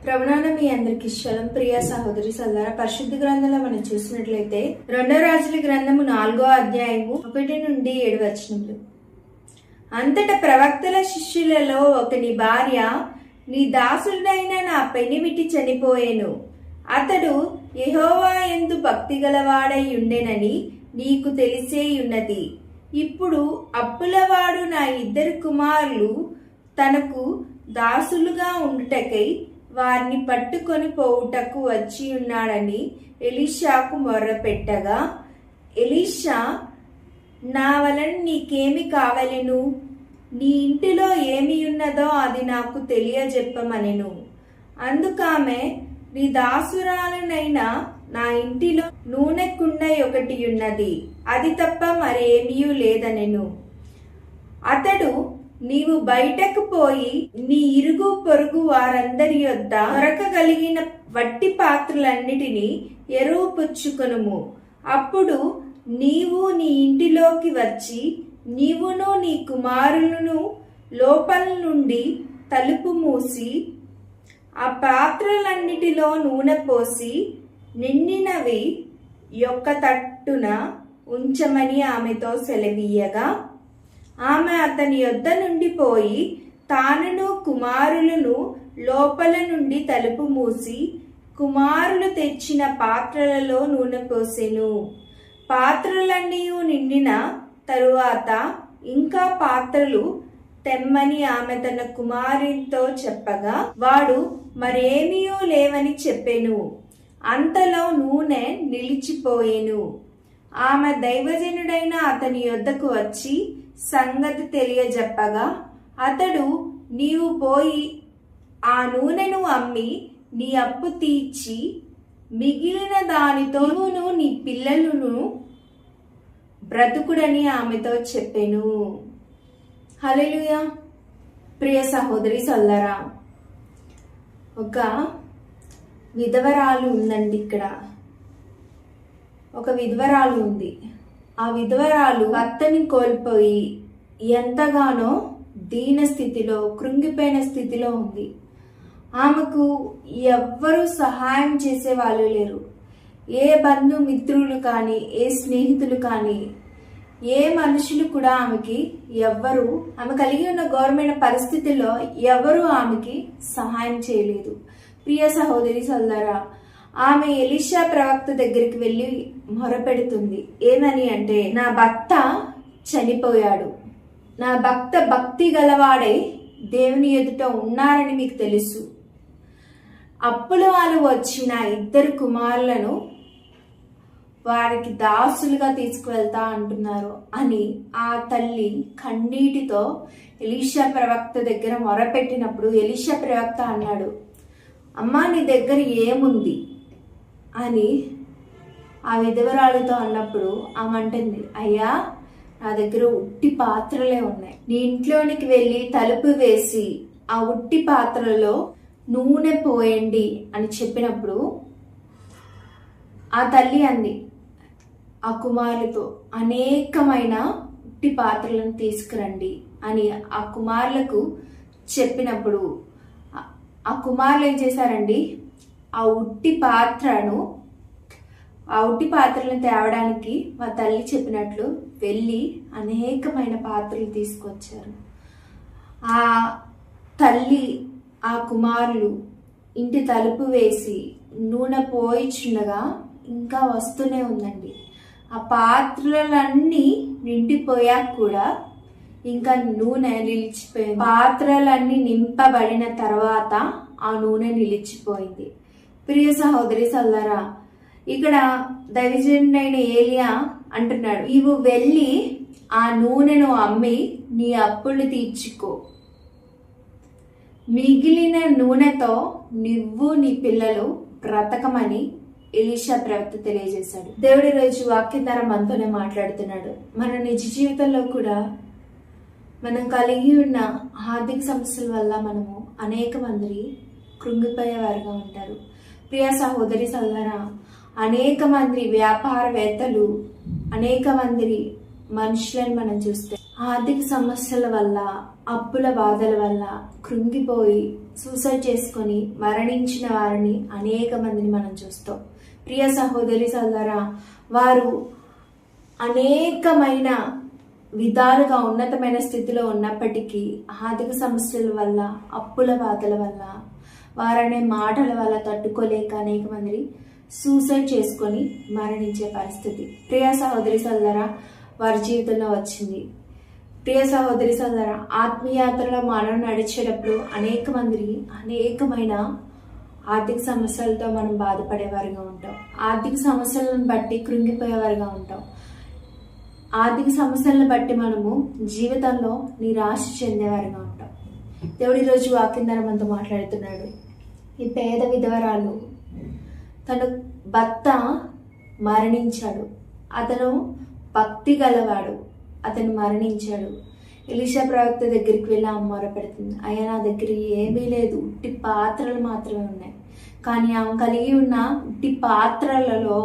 ప్రభునాన మీ అందరికి శలం ప్రియ సహోదరి సోదరా, పరిశుద్ధ గ్రంథంలో మనం చూసినట్లయితే 2 రాజుల గ్రంథము 4వ అధ్యాయము 1 నుండి 7 వచనములు. అంతటా ప్రవక్తల శిష్యులలో ఒకని భార్య, నీ దాసుడైన నా పెనిమిటి చనిపోయెను, అతడు యెహోవా యందు భక్తి గలవాడై ఉండెనని నీకు తెలిసేయున్నది. ఇప్పుడు అప్పులవాడు నా 2 కుమారులు తనకు దాసులుగా ఉండుటకై వారిని పట్టుకొని పోవుటకు వచ్చి ఉన్నాడని ఎలీషాకు మొర్రపెట్టగా, ఎలీషా, నా వలన నీకేమి కావలెను? నీ ఇంటిలో ఏమి ఉన్నదో అది నాకు తెలియజెప్పమనెను. అందుకామె, నీ దాసురాలనైనా నా ఇంటిలో నూనె కుండ ఒకటి ఉన్నది, అది తప్ప మరేమీ లేదనెను. అతడు, నీవు బయటకు పోయి నీ ఇరుగు పొరుగు వారందరి యొద్ద దొరకగలిగిన వట్టి పాత్రలన్నిటినీ ఎరువు పుచ్చుకొనుము. అప్పుడు నీవు నీ ఇంటిలోకి వచ్చి నీవును నీ కుమారులను లోపల నుండి తలుపు మూసి ఆ పాత్రలన్నిటిలో నూనె పోసి నిండినవి యొక్క తట్టున ఉంచమని ఆమెతో సెలవీయగా, ఆమె అతని యొద్ద నుండి పోయి తానును కుమారులను లోపల నుండి తలుపు మూసి కుమారులు తెచ్చిన పాత్రలలో నూనె పోసెను. పాత్రలన్నీ నిండిన తరువాత ఇంకా పాత్రలు తెమ్మని ఆమె తన కుమారునితో చెప్పగా, వాడు మరేమీ లేవని చెప్పెను. అంతలో నూనె నిలిచిపోయెను. ఆమె దైవజనుడైన అతని యొద్దకు వచ్చి సంగతి తెలియజెప్పగా, అతడు, నీవు పోయి ఆ నూనెను అమ్మి నీ అప్పు తీర్చి మిగిలిన దానితో నువ్వును నీ పిల్లలను బ్రతుకుడని ఆమెతో చెప్పెను. హల్లెలూయా. ప్రియ సహోదరి సోదరా, ఒక విధవరాలు ఉందండి. ఇక్కడ ఒక విధవరాలు ఉంది. ఆ విధవరాలు భర్తని కోల్పోయి ఎంతగానో దీన స్థితిలో, కృంగిపోయిన స్థితిలో ఉంది. ఆమెకు ఎవ్వరూ సహాయం చేసే వాళ్ళు లేరు. ఏ బంధుమిత్రులు కానీ, ఏ స్నేహితులు కానీ, ఏ మనుషులు కూడా ఆమెకి ఆమె కలిగి ఉన్న ఘోరమైన పరిస్థితుల్లో ఎవరు ఆమెకి సహాయం చేయలేదు. ప్రియ సహోదరి సోదరా, ఆమె ఎలీషా ప్రవక్త దగ్గరికి వెళ్ళి మొరపెడుతుంది. ఏమని అంటే, నా భర్త చనిపోయాడు, నా భర్త భక్తి గలవాడై దేవుని ఎదుట ఉన్నారని మీకు తెలుసు. అప్పుల వాళ్ళు వచ్చిన 2 కుమారులను వారికి దాసులుగా తీసుకువెళ్తా అంటున్నారు అని ఆ తల్లి కన్నీటితో ఎలీషా ప్రవక్త దగ్గర మొరపెట్టినప్పుడు ఎలీషా ప్రవక్త అన్నాడు, అమ్మా, నీ దగ్గర ఏముంది అని ఆ విధవరాలతో అన్నప్పుడు ఆమె అంటుంది, అయ్యా, నా దగ్గర ఉట్టి పాత్రలే ఉన్నాయి. నీ ఇంట్లోనికి వెళ్ళి తలుపు వేసి ఆ ఉట్టి పాత్రలో నూనె పోయండి అని చెప్పినప్పుడు ఆ తల్లి అంది ఆ కుమారులతో, అనేకమైన ఉట్టి పాత్రలను తీసుకురండి అని ఆ కుమారులకు చెప్పినప్పుడు ఆ కుమారులు ఏం చేశారండి, ఆ ఉట్టి పాత్రలను తేవడానికి మా తల్లి చెప్పినట్లు వెళ్ళి అనేకమైన పాత్రలు తీసుకొచ్చారు. ఆ తల్లి, ఆ కుమారులు ఇంటి తలుపు వేసి నూనె పోయిచుండగా ఇంకా వస్తూనే ఉందండి. ఆ పాత్రలన్నీ నిండిపోయాక కూడా ఇంకా నూనె నిలిచిపోయింది. పాత్రలన్నీ నింపబడిన తర్వాత ఆ నూనె నిలిచిపోయింది. ప్రియ సహోదరి సోదరా, ఇక్కడ దైవజనుడైన ఏలియా అంటున్నాడు, నీవు వెళ్ళి ఆ నూనెను అమ్మి నీ అప్పులు తీర్చుకో, మిగిలిన నూనెతో నువ్వు నీ పిల్లలు బ్రతకమని ఎలీషా ప్రవక్త తెలియజేశాడు. దేవుడి రోజు వాక్యం ద్వారా మనతోనే మాట్లాడుతున్నాడు. మన నిజ జీవితంలో కూడా మనం కలిగి ఉన్న ఆర్థిక సమస్యల వల్ల మనము అనేక మంది కృంగిపోయేవారుగా ఉంటారు. ప్రియ సహోదరి సోదరా, అనేక మంది వ్యాపారవేత్తలు, అనేక మంది మనుషులను మనం చూస్తే ఆర్థిక సమస్యల వల్ల, అప్పుల బాధల వల్ల కృంగిపోయి సూసైడ్ చేసుకొని మరణించిన వారిని అనేక మందిని మనం చూస్తాం. ప్రియ సహోదరి సోదరా, వారు అనేకమైన విధాలుగా ఉన్నతమైన స్థితిలో ఉన్నప్పటికీ ఆర్థిక సమస్యల వల్ల, అప్పుల బాధల వల్ల, వారనే మాటల వల్ల తట్టుకోలేక అనేక మంది సూసైడ్ చేసుకొని మరణించే పరిస్థితి ప్రియ సహోదరి సోదరా వారి జీవితంలో వచ్చింది. ప్రియ సహోదరి సోదరా, ఆత్మీయాత్రలో మనం నడిచేటప్పుడు అనేకమైన ఆర్థిక సమస్యలతో మనం బాధపడేవారుగా ఉంటాం. ఆర్థిక సమస్యలను బట్టి కృంగిపోయేవారుగా ఉంటాం. ఆర్థిక సమస్యలను బట్టి మనము జీవితంలో నిరాశ చెందేవారుగా ఉంటాం. దేవుడు ఈరోజు వాక్యం ద్వారా మనతో మాట్లాడుతున్నాడు. ఈ పేద విధవరాలు తన భర్త మరణించాడు, అతను భక్తి గలవాడు, అతను మరణించాడు. ఎలీషా ప్రవక్త దగ్గరికి వెళ్ళి ఆమె మొరపెడుతుంది, అయ్యా నా దగ్గర ఏమీ లేదు, ఉట్టి పాత్రలు మాత్రమే ఉన్నాయి. కానీ ఆమె కలిగి ఉన్న ఉట్టి పాత్రలలో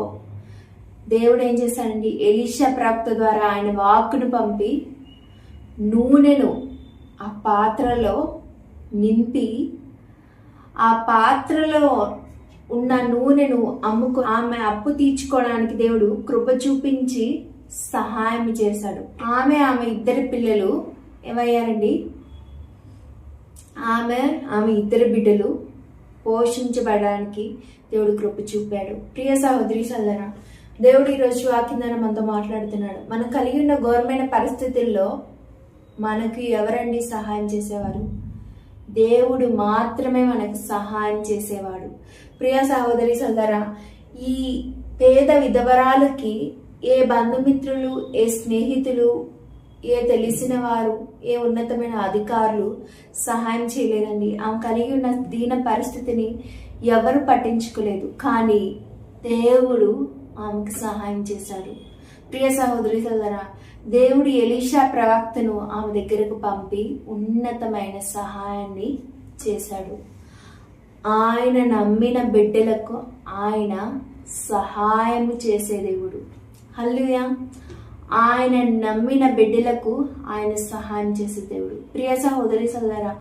దేవుడు ఏం చేశాడండి, ఎలీషా ప్రవక్త ద్వారా ఆయన వాక్కును పంపి నూనెను ఆ పాత్రలో నింపి, ఆ పాత్రలో ఉన్న నూనెను ఆమె అప్పు తీర్చుకోవడానికి దేవుడు కృప చూపించి సహాయం చేశాడు. ఆమె ఇద్దరు పిల్లలు ఏమయ్యారండి, ఆమె ఇద్దరు బిడ్డలు పోషించబడడానికి దేవుడు కృప చూపాడు. ప్రియ సహోదరి సోదరా, దేవుడు ఈరోజు వాక్యం ద్వారా మనతో మాట్లాడుతున్నాడు. మనం కలిగి ఉన్న ఘోరమైన పరిస్థితుల్లో మనకి ఎవరండి సహాయం చేసేవారు? దేవుడు మాత్రమే మనకు సహాయం చేసేవాడు. ప్రియ సహోదరి సోదరా, ఈ పేద విధవరాలకి ఏ బంధుమిత్రులు, ఏ స్నేహితులు, ఏ తెలిసిన వారు, ఏ ఉన్నతమైన అధికారులు సహాయం చేయలేదండి. ఆమె కలిగి ఉన్న దీన పరిస్థితిని ఎవరు పట్టించుకోలేదు, కానీ దేవుడు ఆమెకు సహాయం చేశాడు. ప్రియ సహోదరి సోదరా, దేవుడు ఎలీషా ప్రవక్తను ఆమె దగ్గరకు పంపి ఉన్నతమైన సహాయాన్ని చేశాడు. ఆయన నమ్మిన బిడ్డలకు ఆయన సహాయం చేసే దేవుడు. హల్లెలూయా. ఆయన నమ్మిన బిడ్డలకు ఆయన సహాయం చేసే దేవుడు. ప్రియ సహోదరి సోదరా,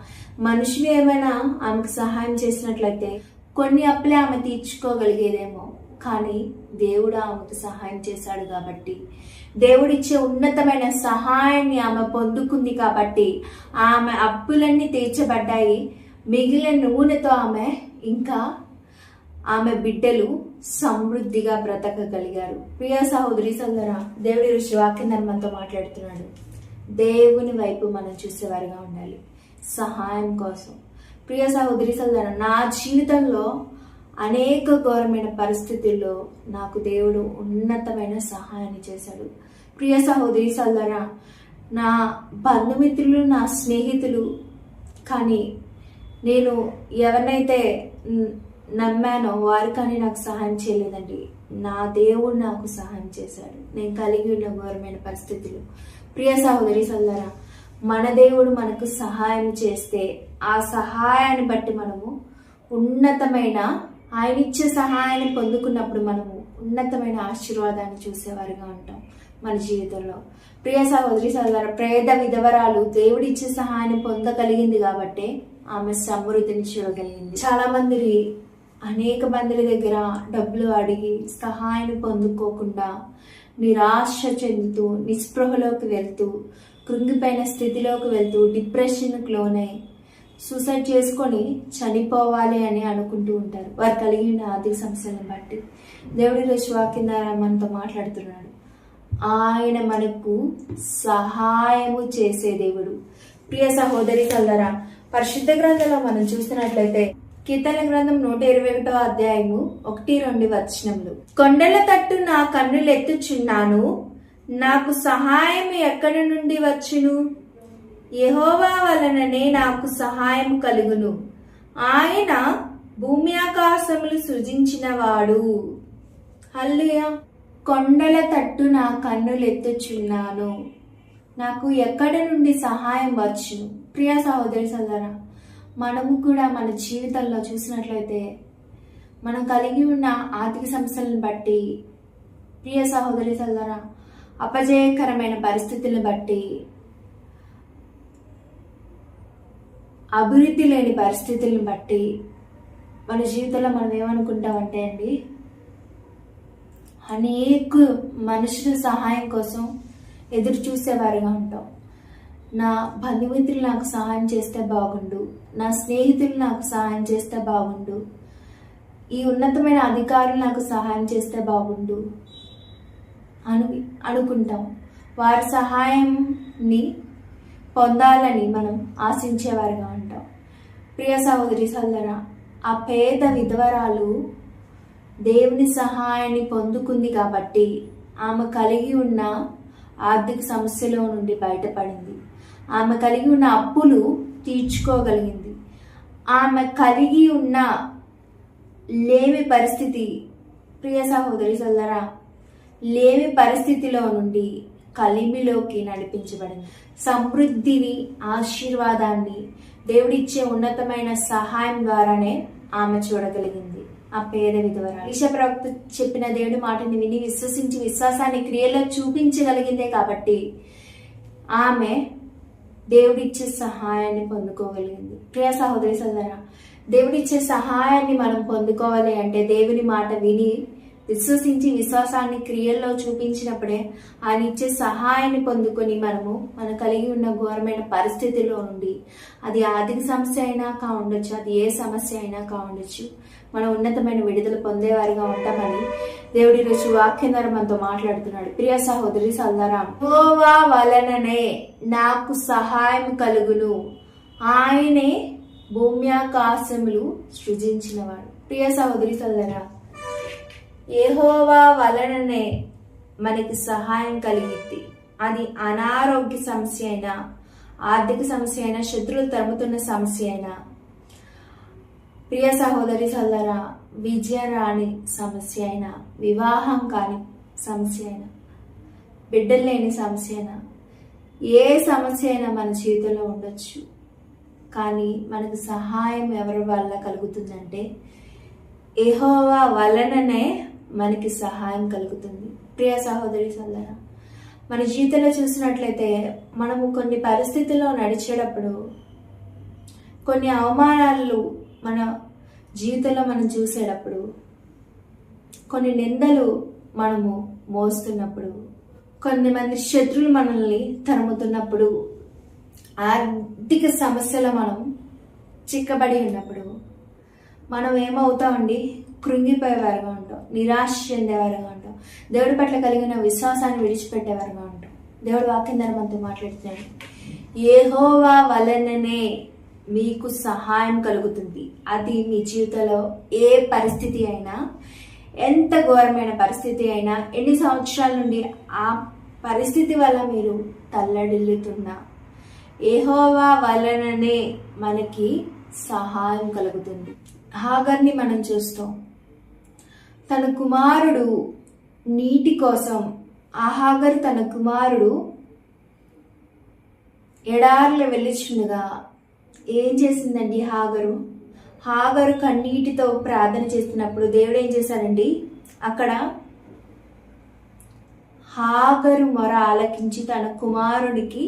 మనుషులు ఏమైనా ఆమెకు సహాయం చేసినట్లయితే కొన్ని అప్పులే ఆమె తీర్చుకోగలిగేదేమో, కానీ దేవుడు ఆమెకు సహాయం చేశాడు కాబట్టి, దేవుడిచ్చే ఉన్నతమైన సహాయాన్ని ఆమె పొందుకుంది కాబట్టి ఆమె అప్పులన్నీ తీర్చబడ్డాయి. మిగిలిన నూనెతో ఆమె బిడ్డలు సమృద్ధిగా బ్రతకగలిగారు. ప్రియ సహోదరి సోదరా, దేవుడి వాక్యం మనతో మాట్లాడుతున్నాడు. దేవుని వైపు మనం చూసేవారుగా ఉండాలి సహాయం కోసం. ప్రియ సహోదరి సోదరా, నా జీవితంలో అనేక ఘోరమైన పరిస్థితుల్లో నాకు దేవుడు ఉన్నతమైన సహాయాన్ని చేశాడు. ప్రియ సహోదరి సోదరా, నా బంధుమిత్రులు, నా స్నేహితులు, కానీ నేను ఎవరినైతే నమ్మానో వారు కానీ నాకు సహాయం చేయలేదండి. నా దేవుడు నాకు సహాయం చేశాడు నేను కలిగి ఉన్న ఘోరమైన పరిస్థితులు. ప్రియ సహోదరి సోదరా, మన దేవుడు మనకు సహాయం చేస్తే ఆ సహాయాన్ని బట్టి మనము ఉన్నతమైన ఆయన ఇచ్చే సహాయాన్ని పొందుకున్నప్పుడు మనము ఉన్నతమైన ఆశీర్వాదాన్ని చూసేవారుగా ఉంటాం మన జీవితంలో. ప్రియ సహోదరి సోదరా, పేద విధవరాలు దేవుడిచ్చే సహాయాన్ని పొందగలిగింది కాబట్టి ఆమె సమృద్ధిని చూడగలిగింది. చాలా మంది అనేక మంది దగ్గర డబ్బులు అడిగి సహాయాన్ని పొందుకోకుండా నిరాశ చెందుతూ, నిస్పృహలోకి వెళ్తూ, కృంగిపోయిన స్థితిలోకి వెళ్తూ, డిప్రెషన్కి లోనై సూసైడ్ చేసుకొని చనిపోవాలి అని అనుకుంటూ ఉంటారు వారు కలిగి ఉన్న ఆర్థిక సమస్యలను బట్టి. దేవుడి రోజు వాక్యం ద్వారా మనతో మాట్లాడుతున్నాడు. ఆయన మనకు సహాయము చేసే దేవుడు. ప్రియ సహోదరి సోదరా, పరిశుద్ధ గ్రంథంలో మనం చూసినట్లయితే కీర్తన గ్రంథం 121 అధ్యాయము 1-2 వచనములు. కొండల తట్టు నా కన్నులు ఎత్తుచున్నాను, నాకు సహాయం ఎక్కడి నుండి వచ్చును? యెహోవా వలననే నాకు సహాయం కలుగును. ఆయన భూమి ఆకాశములు సృజించిన వాడు. హల్లెలూయా. కొండల తట్టు నా కన్నులు ఎత్తుచున్నాను, నాకు ఎక్కడి నుండి సహాయం వచ్చును? ప్రియ సహోదరి సోదరా, మనము కూడా మన జీవితంలో చూసినట్లయితే మనం కలిగి ఉన్న ఆర్థిక సమస్యలను బట్టి, ప్రియ సహోదరి సోదరా, అపజయకరమైన పరిస్థితులను బట్టి అభివృద్ధి లేని పరిస్థితులను బట్టి మన జీవితంలో మనం ఏమనుకుంటామంటే అండి, అనేక మనుషుల సహాయం కోసం ఎదురు చూసేవారుగా ఉంటాం. నా బంధుమిత్రులు నాకు సహాయం చేస్తే బాగుండు, నా స్నేహితులు నాకు సహాయం చేస్తే బాగుండు, ఈ ఉన్నతమైన అధికారులు నాకు సహాయం చేస్తే బాగుండు అనుకుంటాం. వారి సహాయంని పొందాలని మనం ఆశించేవారుగా ఉంటాం. ప్రియ సహోదరి సోదరా, ఆ పేద విధవరాలు దేవుని సహాయాన్ని పొందుకుంది కాబట్టి ఆమె కలిగి ఉన్న ఆర్థిక సమస్యలో నుండి బయటపడింది. ఆమె కలిగి ఉన్న అప్పులు తీర్చుకోగలిగింది. ఆమె కలిగి ఉన్న లేమి పరిస్థితి, ప్రియ సహోదరి సోదరా, లేమి పరిస్థితిలో నుండి కలిమిలోకి నడిపించబడింది. సమృద్ధిని, ఆశీర్వాదాన్ని దేవుడిచ్చే ఉన్నతమైన సహాయం ద్వారానే ఆమె చూడగలిగింది. ఆ పేద విధవరాలు ఎలీషా ప్రవక్త చెప్పిన దేవుడి మాటని విని విశ్వసించి విశ్వాసాన్ని క్రియలో చూపించగలిగిందే కాబట్టి ఆమె దేవుడిచ్చే సహాయాన్ని పొందుకోగలిగింది. ప్రియ సహోదరి సోదరా, దేవుడిచ్చే సహాయాన్ని మనం పొందుకోవాలి అంటే దేవుని మాట విని విశ్వసించి విశ్వాసాన్ని క్రియల్లో చూపించినప్పుడే ఆయన ఇచ్చే సహాయాన్ని పొందుకొని మన కలిగి ఉన్న ఘోరమైన పరిస్థితుల్లో నుండి, అది ఆర్థిక సమస్య అయినా కావుండొచ్చు, అది ఏ సమస్య అయినా కావుండొచ్చు, మనం ఉన్నతమైన విడుదల పొందేవారిగా ఉంటామని దేవుడి రోజు వాక్యం ద్వారా మనతో మాట్లాడుతున్నాడు. ప్రియ సహోదరి సోదరా, యెహోవా వలననే నాకు సహాయం కలుగును, ఆయనే భూమ్యాకాశములు సృజించినవాడు. ప్రియ సహోదరి సోదరా, యెహోవా వలననే మనకి సహాయం కలిగింది. అది అనారోగ్య సమస్య అయినా, ఆర్థిక సమస్య అయినా, శత్రువులు తరుముతున్న సమస్య అయినా, ప్రియ సహోదరి సోదరా, విజయం రాని సమస్య అయినా, వివాహం కాని సమస్య అయినా, బిడ్డలు లేని సమస్య అయినా, ఏ సమస్య అయినా మన జీవితంలో ఉండొచ్చు. కానీ మనకు సహాయం ఎవరి వల్ల కలుగుతుందంటే యెహోవా వలననే మనకి సహాయం కలుగుతుంది. ప్రియ సహోదరి సోదరా, మన జీవితంలో చూసినట్లయితే మనము కొన్ని పరిస్థితుల్లో నడిచేటప్పుడు, కొన్ని అవమానాలు మన జీవితంలో మనం చూసేటప్పుడు, కొన్ని నిందలు మనము మోస్తున్నప్పుడు, కొంతమంది శత్రువులు మనల్ని తరుముతున్నప్పుడు, ఆర్థిక సమస్యలో మనం చిక్కబడి ఉన్నప్పుడు మనం ఏమవుతామండి, కృంగిపోయేవారుగా ఉంటాం, నిరాశ చెందేవారుగా ఉంటాం, దేవుడి పట్ల కలిగిన విశ్వాసాన్ని విడిచిపెట్టేవారుగా ఉంటాం. దేవుడు వాక్యం ద్వారా మనతో మాట్లాడుతున్నాడు. యెహోవా వలననే మీకు సహాయం కలుగుతుంది. అది మీ జీవితంలో ఏ పరిస్థితి అయినా, ఎంత ఘోరమైన పరిస్థితి అయినా, ఎన్ని సంవత్సరాల నుండి ఆ పరిస్థితి వల్ల మీరు తల్లడిల్లుతున్నా, యెహోవా వలననే మనకి సహాయం కలుగుతుంది. హాగర్ని మనం చూస్తాం. తన కుమారుడు నీటి కోసం, ఆ హాగర్ తన కుమారుడు ఎడారిలో వెళ్ళిచుండగా ఏం చేసిందండి హాగరు కన్నీటితో ప్రార్థన చేస్తున్నప్పుడు దేవుడు ఏం చేశాడండి, అక్కడ హాగరు మొర ఆలకించి తన కుమారుడికి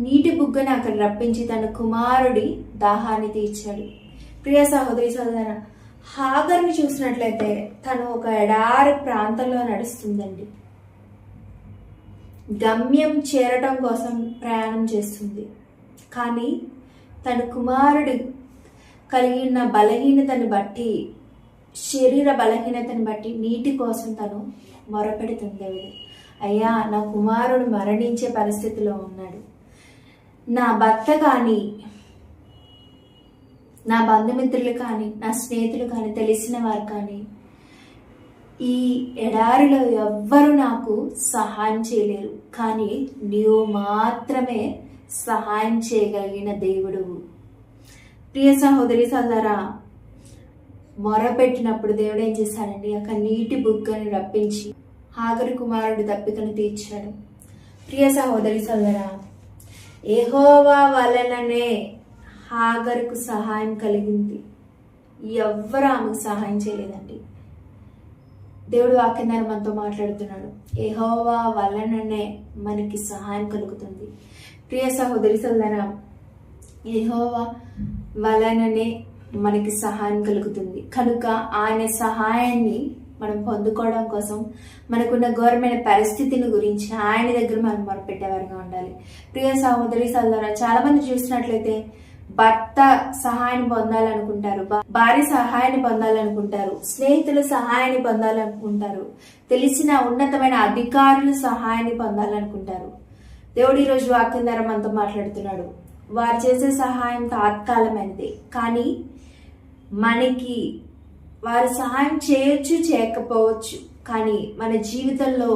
నీటి బుగ్గను అక్కడ రప్పించి తన కుమారుడి దాహాన్ని తీర్చాడు. ప్రియ సహోదరి సోదరా, హాగర్ని చూసినట్లయితే తను ఒక ఎడారి ప్రాంతంలో నడుస్తుందండి. గమ్యం చేరటం కోసం ప్రయాణం చేస్తుంది. కానీ తన కుమారుడు కలిగి ఉన్న బలహీనతను బట్టి, శరీర బలహీనతను బట్టి నీటి కోసం తను మొరపెడుతుంది. దేవుడు, అయ్యా, నా కుమారుడు మరణించే పరిస్థితిలో ఉన్నాడు, నా భర్త కానీ, నా బంధుమిత్రులు కానీ, నా స్నేహితులు కానీ, తెలిసిన వారు కానీ ఈ ఎడారిలో ఎవ్వరూ నాకు సహాయం చేయలేరు, కానీ నీవు మాత్రమే సహాయం చేయగలిగిన దేవుడు. ప్రియ సహోదరి సోదరా, మొరపెట్టినప్పుడు దేవుడు ఏం చేశాడండి, అక్కడ నీటి బుగ్గని రప్పించి హాగరు కుమారుడు దప్పికను తీర్చాడు. ప్రియ సహోదరి సోదరా, యెహోవా వలననే హాగరుకు సహాయం కలిగింది. ఎవ్వరు ఆమెకు సహాయం చేయలేదండి. దేవుడు వాక్యం ద్వారా మనతో మాట్లాడుతున్నాడు. యెహోవా వలననే మనకి సహాయం కలుగుతుంది. ప్రియ సహోదరి సోదరా, యెహోవా వలననే మనకి సహాయం కలుగుతుంది కనుక ఆయన సహాయాన్ని మనం పొందుకోవడం కోసం మనకున్న ఘోరమైన పరిస్థితిని గురించి ఆయన దగ్గర మనం మొరపెట్టేవారుగా ఉండాలి. ప్రియ సహోదరి సోదరా, చాలా మంది చూసినట్లయితే భర్త సహాయాన్ని పొందాలనుకుంటారు, భార్య సహాయాన్ని పొందాలనుకుంటారు, స్నేహితుల సహాయాన్ని పొందాలనుకుంటారు, తెలిసిన ఉన్నతమైన అధికారుల సహాయాన్ని పొందాలనుకుంటారు. దేవుడు ఈరోజు వాక్యం ద్వారా మనతో మాట్లాడుతున్నాడు. వారు చేసే సహాయం తాత్కాలమైనది, కానీ మనకి వారు సహాయం చేయొచ్చు చేయకపోవచ్చు, కానీ మన జీవితంలో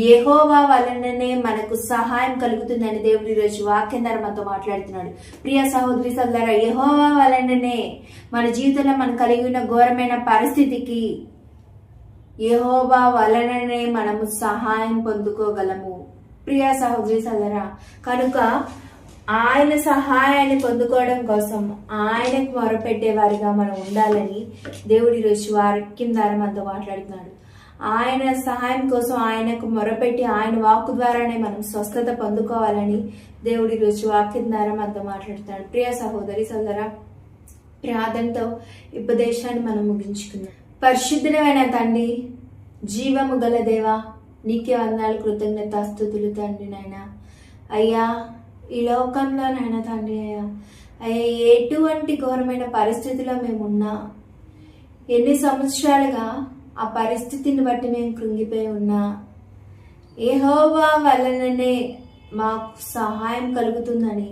యెహోవా వలననే మనకు సహాయం కలుగుతుందని దేవుడు ఈరోజు వాక్యం ద్వారా మనతో మాట్లాడుతున్నాడు. ప్రియ సహోదరి సోదరా, యెహోవా వలననే మన జీవితంలో మనం కలిగి ఉన్న ఘోరమైన పరిస్థితికి యెహోవా వలననే మనము సహాయం పొందుకోగలము. ప్రియ సహోదరి సోదరా, కనుక ఆయన సహాయాన్ని పొందుకోవడం కోసం ఆయనకు మొరపెట్టే వారిగా మనం ఉండాలని దేవుడు ఈరోజు వాక్యం ద్వారా మనతో మాట్లాడుతున్నాడు. ఆయన సహాయం కోసం ఆయనకు మొరపెట్టి ఆయన వాక్కు ద్వారానే మనం స్వస్థత పొందుకోవాలని దేవుడు ఈరోజు వాక్యం ద్వారా మనతో మాట్లాడుతున్నాడు. ప్రియ సహోదరి సోదరా, ప్రార్థనతో ఉపదేశాన్ని మనం ముగించుకుందాం. పరిశుద్ధమైన తండ్రి, జీవము గల దేవా, నీకే వందనాలు, కృతజ్ఞతాస్తుతులు తండ్రి. నాయన అయ్యా, ఈ లోకంలో నాయన తండ్రి అయ్యా ఎటువంటి ఘోరమైన పరిస్థితిలో మేమున్నా, ఎన్ని సంవత్సరాలుగా ఆ పరిస్థితిని బట్టి మేము కృంగిపోయి ఉన్నా, యెహోవా వలననే మాకు సహాయం కలుగుతుందని,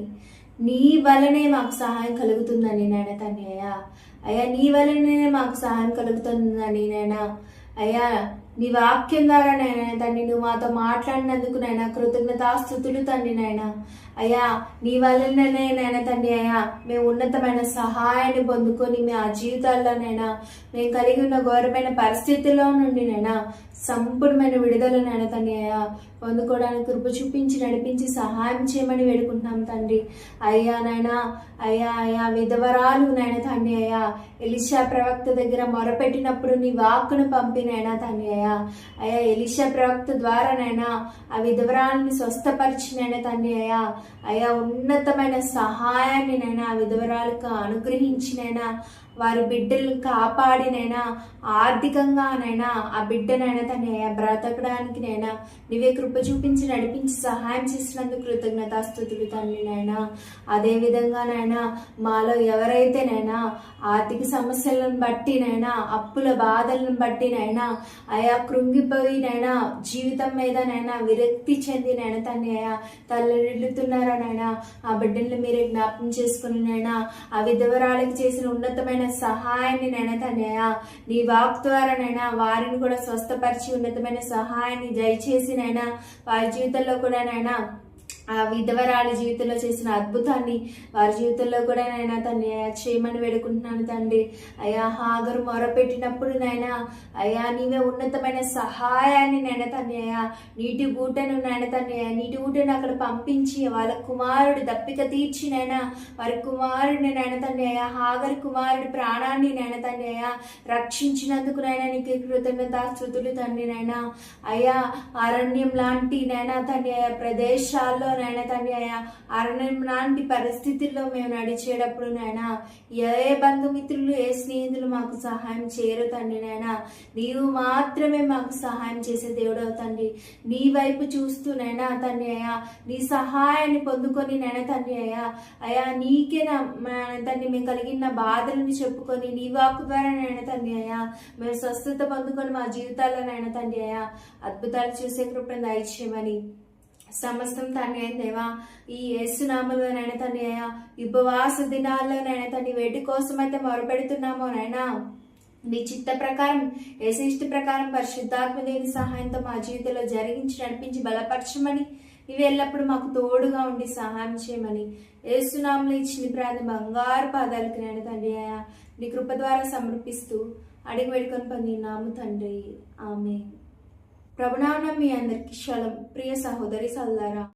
నీ వలనే మాకు సహాయం కలుగుతుందని నాయన తండ్రి అయ్యా నీ వలనే మాకు సహాయం కలుగుతుందని నాయన అయ్యా నీ వాక్యం ద్వారా నాయన తండ్రి నువ్వు మాతో మాట్లాడినందుకు నాయన కృతజ్ఞతాస్తుతులు తండ్రి. నాయన అయ్యా నీ వలననే నాయన తండ్రి అయ్యా మేము ఉన్నతమైన సహాయాన్ని పొందుకొని మీ ఆ జీవితాల్లోనైనా మేము కలిగి ఉన్న ఘోరమైన పరిస్థితుల్లో నుండి నైనా సంపూర్ణమైన విడుదల నాయన తండ్రి అయ్యా పొందుకోవడానికి కృప చూపించి నడిపించి సహాయం చేయమని వేడుకుంటున్నాం తండ్రి. అయ్యా నాయనా అయ్యా అయ్యా విధవరాలు నాయన తండ్రి అయ్యా ఎలీషా ప్రవక్త దగ్గర మొరపెట్టినప్పుడు నీ వాక్కును పంపినైనా తండ్రి అయ్యా అయ్యా ఎలీషా ప్రవక్త ద్వారా నైనా ఆ విధవరాలని స్వస్థపరిచినైనా తండ్రి అయ్యా అయ్యా ఉన్నతమైన సహాయాన్ని నైనా ఆ విధవరాలకు అనుగ్రహించినైనా వారి బిడ్డలను కాపాడినైనా ఆర్థికంగానైనా ఆ బిడ్డనైనా తన బ్రతకడానికి నైనా నీవే కృప చూపించి నడిపించి సహాయం చేసినందుకు కృతజ్ఞతాస్తుతులు తండ్రి. నైనా అదేవిధంగా నైనా మాలో ఎవరైతేనైనా ఆర్థిక సమస్యలను బట్టి నైనా అప్పుల బాధలను బట్టి నైనా అయా కృంగిపోయినైనా జీవితం మీద నైనా విరక్తి చెంది నైనా తన్ని అయా తల్లడిల్లుతున్నారా నైనా ఆ బిడ్డల్ని మీరే జ్ఞాపకం చేసుకుని నైనా ఆ విధవరాలకు చేసిన ఉన్నతమైన సహాయాన్ని నైనా తనయా నీ వాక్ ద్వారా నైనా వారిని కూడా స్వస్థపరిచి ఉన్నతమైన సహాయాన్ని దయచేసి నైనా వారి జీవితంలో కూడా నైనా ఆ విధవరాలి జీవితంలో చేసిన అద్భుతాన్ని వారి జీవితంలో కూడా నైనా తన్ని చేయమని వేడుకుంటున్నాను తండ్రి. అయ్యా హాగరు మొరపెట్టినప్పుడు నైనా అయ్యా నీవే ఉన్నతమైన సహాయాన్ని నైనా తన్ని అయ్యా నీటి ఊటను నైనా తన్ని నీటి ఊటను అక్కడ పంపించి వాళ్ళ కుమారుడు దప్పిక తీర్చి నైనా వారి కుమారుడిని నైనా తన్ని అయ్యా హాగరు కుమారుడి ప్రాణాన్ని నైనా తన్ని అయ్యా రక్షించినందుకు నైనా నీకు కృతజ్ఞతాస్తుతులు తండ్రి. నైనా అయ్యా అరణ్యం లాంటి నైనా తన్ని అయ్యా ప్రదేశాల్లో నైనా తండ్రి అయ్యా అరణ్యం లాంటి పరిస్థితుల్లో మేము నడిచేటప్పుడు నైనా ఏ బంధుమిత్రులు ఏ స్నేహితులు మాకు సహాయం చేయరు తండ్రి. నైనా నీవు మాత్రమే మాకు సహాయం చేసే దేవుడవు తండ్రి. నీ వైపు చూస్తూ నైనా తండ్రి అయ్యా నీ సహాయాన్ని పొందుకొని నైనా తండ్రి అయ్యా అయ్యా నీకే తండ్రి మేము కలిగిన బాధలను చెప్పుకొని నీ వాక్కు ద్వారా నైనా తండ్రి అయ్యా మేము స్వస్థత పొందుకొని మా జీవితాల్లో నైనా తండ్రి అయ్యా అద్భుతాలు చూసే కృపను దయచేయమని సమస్తం తండ్రి అయిన దేవా ఈ యేసునామములోనైనా తండ్రి అయ్యా ఉపవాస దినాల్లోనైనా తండ్రి వేటి కోసం అయితే మొరపెడుతున్నామో నైనా నీ చిత్త ప్రకారం యేసు ప్రకారం పరిశుద్ధాత్మ దేవుని సహాయంతో మా జీవితంలో జరిగించి నడిపించి బలపరచమని ఇవి ఎల్లప్పుడూ మాకు తోడుగా ఉండి సహాయం చేయమని యేసునామములో ఇచ్చిన ప్రార్థన బంగారు పాదాలకు నైనా తండ్రి అయ్యా నీ కృప ద్వారా సమర్పిస్తూ అడిగి వేడుకొని పొందినాము తండ్రి. ఆమేన్. ప్రభునామమున మీ అందరికి షాలోమ్. ప్రియ సహోదరి సోదరా.